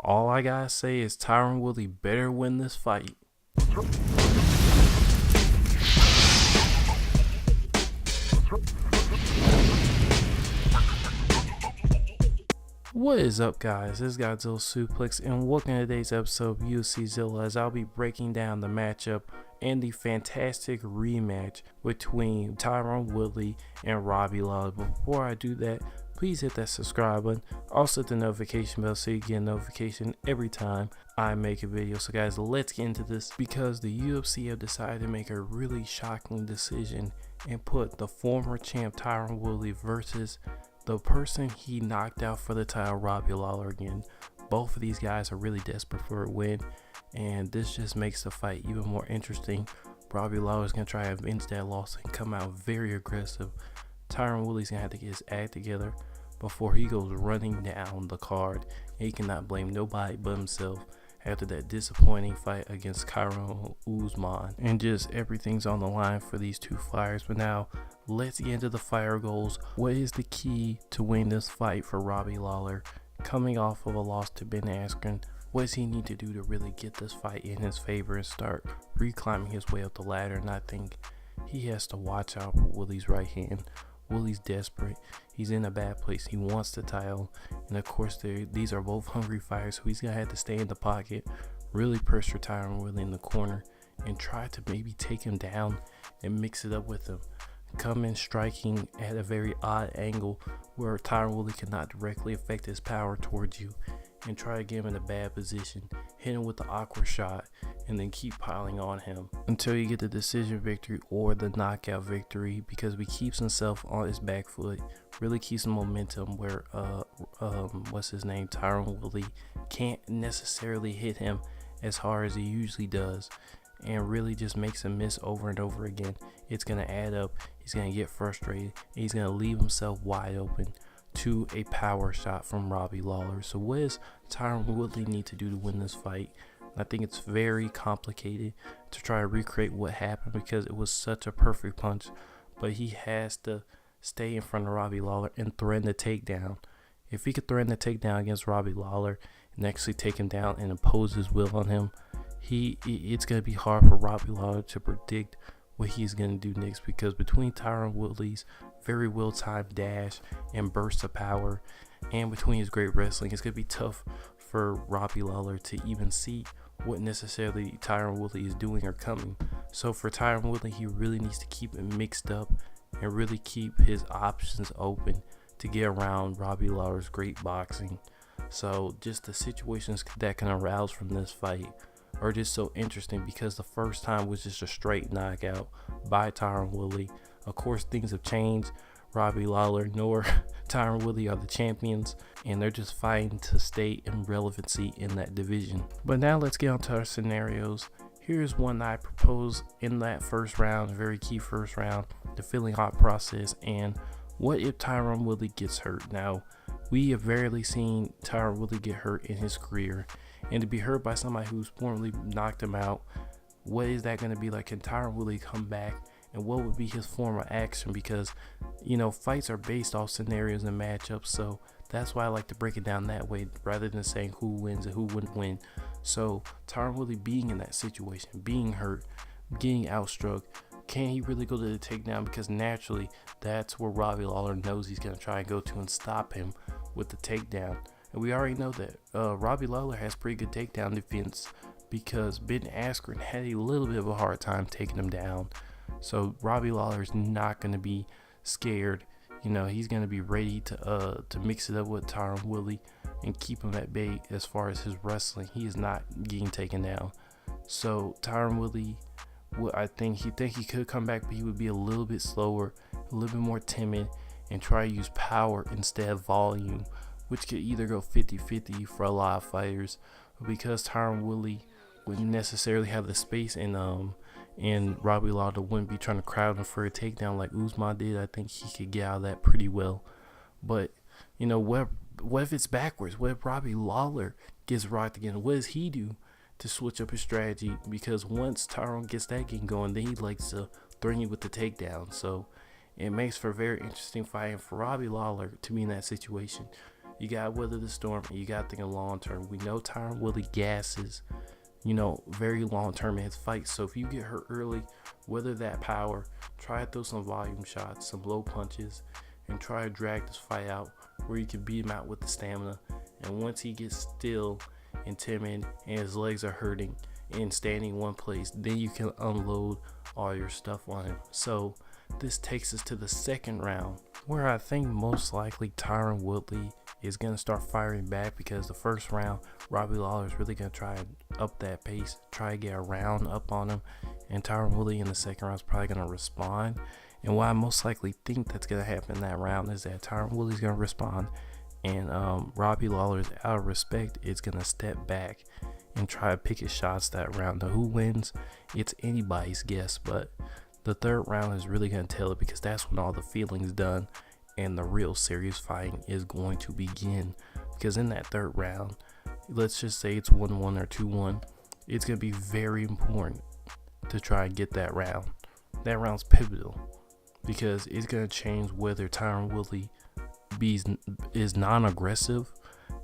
All I gotta say is Tyron Woodley better win this fight. What is up, guys? This is Godzilla Suplex, and welcome to today's episode of UFC Zilla, as I'll be breaking down the matchup and the fantastic rematch between Tyron Woodley and Robbie Lawler. But before I do that, please hit that subscribe button. Also hit the notification bell so you get a notification every time I make a video. So guys, let's get into this, because the UFC have decided to make a really shocking decision and put the former champ Tyron Woodley versus the person he knocked out for the title, Robbie Lawler, again. Both of these guys are really desperate for a win, and this just makes the fight even more interesting. Robbie Lawler is going to try to avenge that loss and come out very aggressive. Tyron Woodley's going to have to get his act together before he goes running down the card. And he cannot blame nobody but himself after that disappointing fight against Tyron Usman. And just everything's on the line for these two fighters. But now, let's get into the fighter goals. What is the key to win this fight for Robbie Lawler? Coming off of a loss to Ben Askren, what does he need to do to really get this fight in his favor and start reclimbing his way up the ladder? And I think he has to watch out for Woodley's right hand. Woodley's desperate. He's in a bad place. He wants the title. And of course, these are both hungry fighters, so he's going to have to stay in the pocket, really pressure Tyron Woodley in the corner, and try to maybe take him down and mix it up with him. Come in striking at a very odd angle where Tyron Woodley cannot directly affect his power towards you, and try to get him in a bad position, hit him with the awkward shot, and then keep piling on him until you get the decision victory or the knockout victory, because he keeps himself on his back foot, really keeps the momentum where Tyron Woodley can't necessarily hit him as hard as he usually does, and really just makes him miss over and over again. It's going to add up. He's going to get frustrated, and he's going to leave himself wide open to a power shot from Robbie Lawler. So what does Tyron Woodley need to do to win this fight? I think it's very complicated to try to recreate what happened, because it was such a perfect punch. But he has to stay in front of Robbie Lawler and threaten the takedown. If he could threaten the takedown against Robbie Lawler and actually take him down and impose his will on him, it's going to be hard for Robbie Lawler to predict what he's going to do next, because between Tyron Woodley's very well-timed dash and burst of power, and between his great wrestling, it's going to be tough for Robbie Lawler to even see what necessarily Tyron Woodley is doing or coming. So for Tyron Woodley, he really needs to keep it mixed up and really keep his options open to get around Robbie Lawler's great boxing. So just the situations that can arouse from this fight are just so interesting, because the first time was just a straight knockout by Tyron Woodley. Of course, things have changed. Robbie Lawler nor Tyron Woodley are the champions, and they're just fighting to stay in relevancy in that division. But now let's get on to our scenarios. Here's one that I propose in that first round, a very key first round, the feeling hot process. And what if Tyron Woodley gets hurt? Now, we have rarely seen Tyron Woodley get hurt in his career, and to be hurt by somebody who's formerly knocked him out, what is that going to be like? Can Tyron Woodley come back, and what would be his form of action? Because, you know, fights are based off scenarios and matchups, so that's why I like to break it down that way rather than saying who wins and who wouldn't win. So Tyron Woodley being in that situation, being hurt, getting outstruck, can he really go to the takedown? Because naturally, that's where Robbie Lawler knows he's going to try and go to and stop him with the takedown. And we already know that Robbie Lawler has pretty good takedown defense, because Ben Askren had a little bit of a hard time taking him down. So Robbie Lawler is not going to be scared. You know, he's going to be ready to mix it up with Tyron Woodley and keep him at bay as far as his wrestling. He is not getting taken down. So Tyron Woodley, I think he could come back, but he would be a little bit slower, a little bit more timid, and try to use power instead of volume, which could either go 50-50 for a lot of fighters. But because Tyron Woodley wouldn't necessarily have the space, and Robbie Lawler wouldn't be trying to crowd him for a takedown like Usman did, I think he could get out of that pretty well. But, you know, what if it's backwards? What if Robbie Lawler gets rocked again? What does he do to switch up his strategy? Because once Tyron gets that game going, then he likes to threaten you with the takedown. So it makes for a very interesting fight, and for Robbie Lawler to be in that situation You got to weather the storm, and you got to think of long term. We know Tyron Woodley gasses, very long term in his fights. So if you get hurt early, weather that power, try to throw some volume shots, some low punches, and try to drag this fight out where you can beat him out with the stamina. And once he gets still and timid and his legs are hurting and standing one place, then you can unload all your stuff on him. So this takes us to the second round, where I think most likely Tyron Woodley is going to start firing back, because the first round, Robbie Lawler is really going to try and up that pace, try to get a round up on him, and Tyron Woodley in the second round is probably going to respond. And what I most likely think that's going to happen in that round is that Tyron Woodley is going to respond, and Robbie Lawler, out of respect, is going to step back and try to pick his shots that round. Now, who wins? It's anybody's guess, but the third round is really going to tell it, because that's when all the feeling's done and the real serious fighting is going to begin. Because in that third round, let's just say it's 1-1 or 2-1, it's going to be very important to try and get that round. That round's pivotal, because it's going to change whether Tyron Woodley is non-aggressive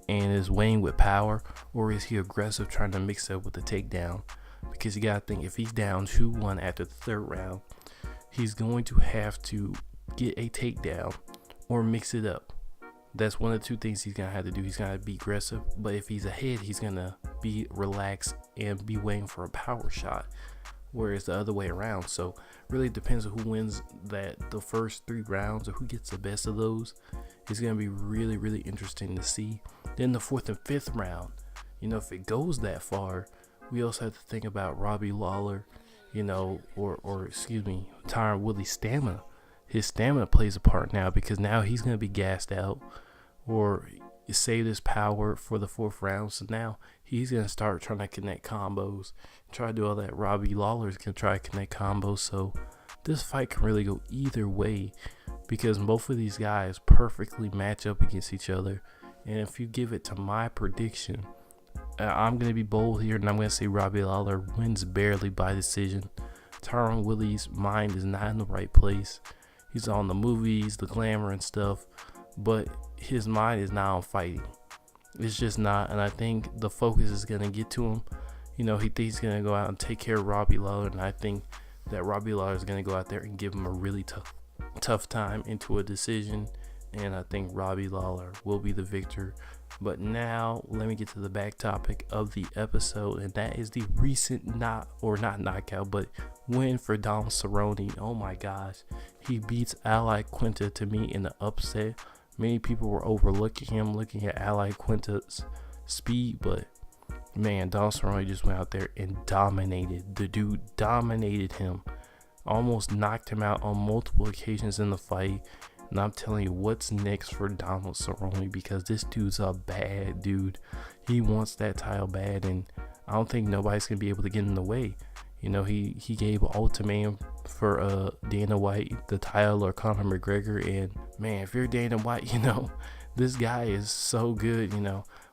and is weighing with power, or is he aggressive trying to mix up with the takedown. Because you gotta think, if he's down 2-1 after the third round, he's going to have to get a takedown or mix it up. That's one of the two things he's gonna have to do. He's gonna be aggressive, but if he's ahead, he's gonna be relaxed and be waiting for a power shot, whereas the other way around. So really depends on who wins the first 3 rounds, or who gets the best of those. It's gonna be really, really interesting to see. Then the 4th and 5th round, if it goes that far, we also have to think about Robbie Lawler, Tyron Woodley's stamina. His stamina plays a part now, because now he's going to be gassed out, or saved his power for the 4th round. So now he's going to start trying to connect combos, try to do all that. Robbie Lawler's going to try to connect combos. So this fight can really go either way, because both of these guys perfectly match up against each other. And if you give it to my prediction, I'm going to be bold here, and I'm going to say Robbie Lawler wins barely by decision. Tyron Woodley's mind is not in the right place. He's on the movies, the glamour and stuff, but his mind is not on fighting. It's just not, and I think the focus is going to get to him. He thinks he's going to go out and take care of Robbie Lawler, and I think that Robbie Lawler is going to go out there and give him a really tough time into a decision, and I think Robbie Lawler will be the victor. But now let me get to the back topic of the episode, and that is the recent not knockout, but win for Donald Cerrone. Oh my gosh, he beats Ally Quinta to me in the upset. Many people were overlooking him, looking at Ally Quinta's speed, but man, Donald Cerrone just went out there and dominated. The dude dominated him, almost knocked him out on multiple occasions in the fight. And I'm telling you, what's next for Donald Cerrone, because this dude's a bad dude. He wants that title bad, and I don't think nobody's going to be able to get in the way. He gave an ultimatum for Dana White, the title, or Conor McGregor. And man, if you're Dana White, this guy is so good.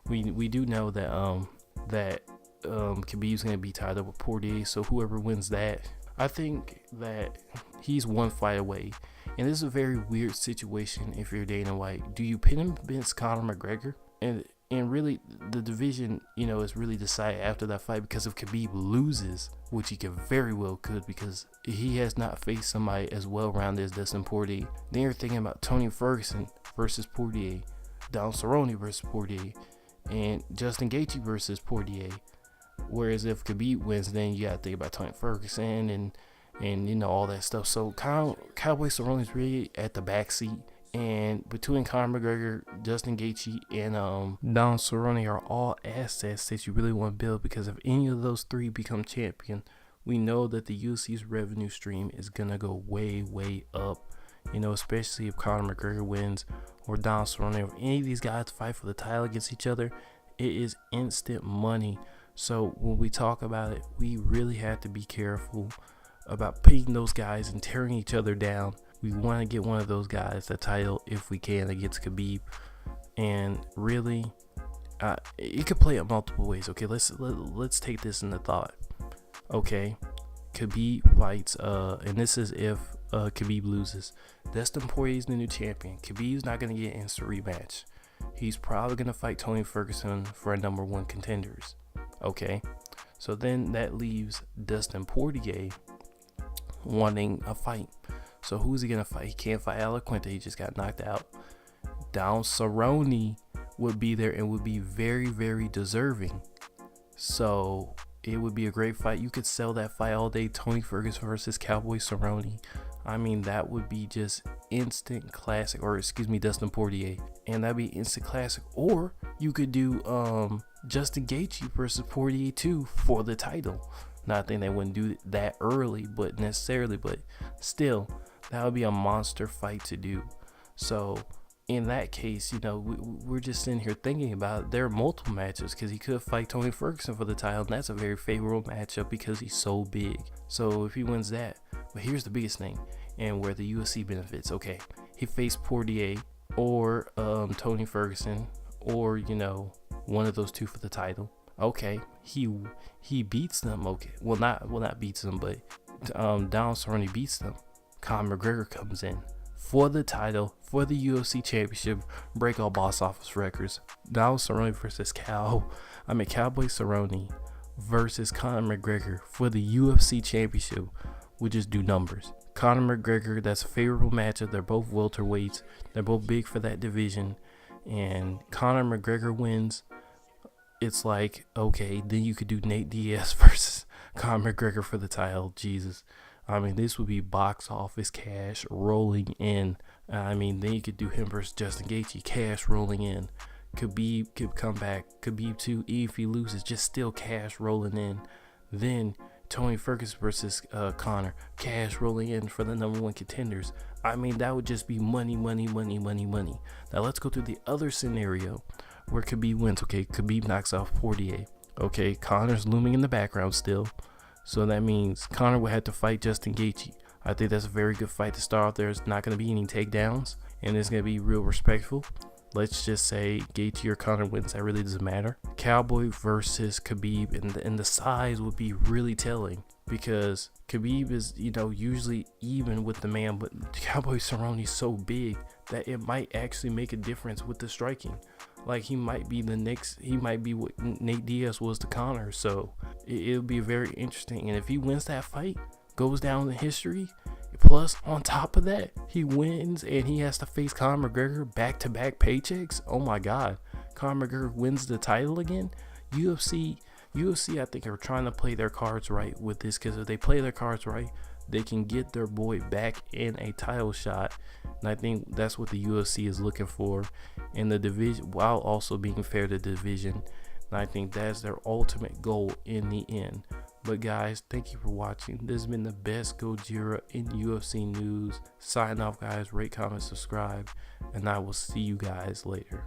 We do know that Khabib's going to be tied up with Poirier, so whoever wins that, I think that he's one fight away. And this is a very weird situation if you're Dana White. Do you pin him against Conor McGregor? And really, the division, is really decided after that fight, because if Khabib loses, which he very well could, because he has not faced somebody as well-rounded as Dustin Poirier. Then you're thinking about Tony Ferguson versus Poirier, Donald Cerrone versus Poirier, and Justin Gaethje versus Poirier. Whereas if Khabib wins, then you gotta think about Tony Ferguson and all that stuff. So Cowboy Cerrone is really at the backseat, and between Conor McGregor, Justin Gaethje, and Donald Cerrone are all assets that you really want to build, because if any of those 3 become champion, we know that the UFC's revenue stream is gonna go way up. Especially if Conor McGregor wins, or Donald Cerrone, or any of these guys fight for the title against each other, it is instant money. So when we talk about it, we really have to be careful about pitting those guys and tearing each other down. We want to get one of those guys the title if we can against Khabib. And really, it could play out multiple ways. Okay, let's take this into thought. Okay, Khabib fights, and this is if Khabib loses. Dustin Poirier is the new champion. Khabib's not going to get an instant rematch. he's probably going to fight Tony Ferguson for a number one contenders. Okay, so then that leaves Dustin Poirier wanting a fight. So who's he going to fight? He can't fight Alaquinte. He just got knocked out. Down Cerrone would be there and would be very, very deserving. So it would be a great fight. You could sell that fight all day. Tony Ferguson versus Cowboy Cerrone. I mean, that would be just instant classic. Or excuse me, Dustin Poirier. And that'd be instant classic. Or you could do Justin Gaethje versus Poirier too for the title. Not saying they wouldn't do that early, but still, that would be a monster fight to do. So in that case, you know, we're just sitting here thinking about it. There are multiple matches because he could fight Tony Ferguson for the title, and that's a very favorable matchup because he's so big. So if he wins that, but here's the biggest thing, and where the UFC benefits. Okay, he faced Poirier or Tony Ferguson, or you know, one of those two for the title. Okay, he beats them. Okay, well not beats them, but Donald Cerrone beats them. Conor McGregor comes in for the title, for the UFC championship, break all box office records. Donald Cerrone versus Cowboy Cerrone versus Conor McGregor for the UFC championship would just do numbers. Conor McGregor, that's a favorable matchup. They're both welterweights. They're both big for that division. And Conor McGregor wins. It's like, okay, then you could do Nate Diaz versus Conor McGregor for the title. Jesus. I mean, this would be box office cash rolling in. I mean, then you could do him versus Justin Gaethje, cash rolling in. Khabib could come back. Khabib too, if he loses, just still cash rolling in. Then Tony Ferguson versus Conor, cash rolling in for the number one contenders. I mean, that would just be money, money, money, money, money. Now let's go to the other scenario where Khabib wins. Okay, Khabib knocks off Poirier. Okay, Conor's looming in the background still. So that means Conor would have to fight Justin Gaethje. I think that's a very good fight to start off. There's not going to be any takedowns, and it's going to be real respectful. Let's just say Gaethje or Conor wins. That really doesn't matter. Cowboy versus Khabib, and the size would be really telling because Khabib is, you know, usually even with the man, but Cowboy Cerrone is so big that it might actually make a difference with the striking. Like he might be what Nate Diaz was to Conor. So it'll be very interesting. And if he wins that fight, goes down in history. Plus, on top of that, he wins and he has to face Conor McGregor back-to-back paychecks. Oh my God, Conor McGregor wins the title again. UFC, I think are trying to play their cards right with this because if they play their cards right, they can get their boy back in a title shot. And I think that's what the UFC is looking for in the division, while also being fair to the division. And I think that's their ultimate goal in the end. But guys, thank you for watching. This has been the best Gojira in UFC news. Sign off, guys. Rate, comment, subscribe, and I will see you guys later.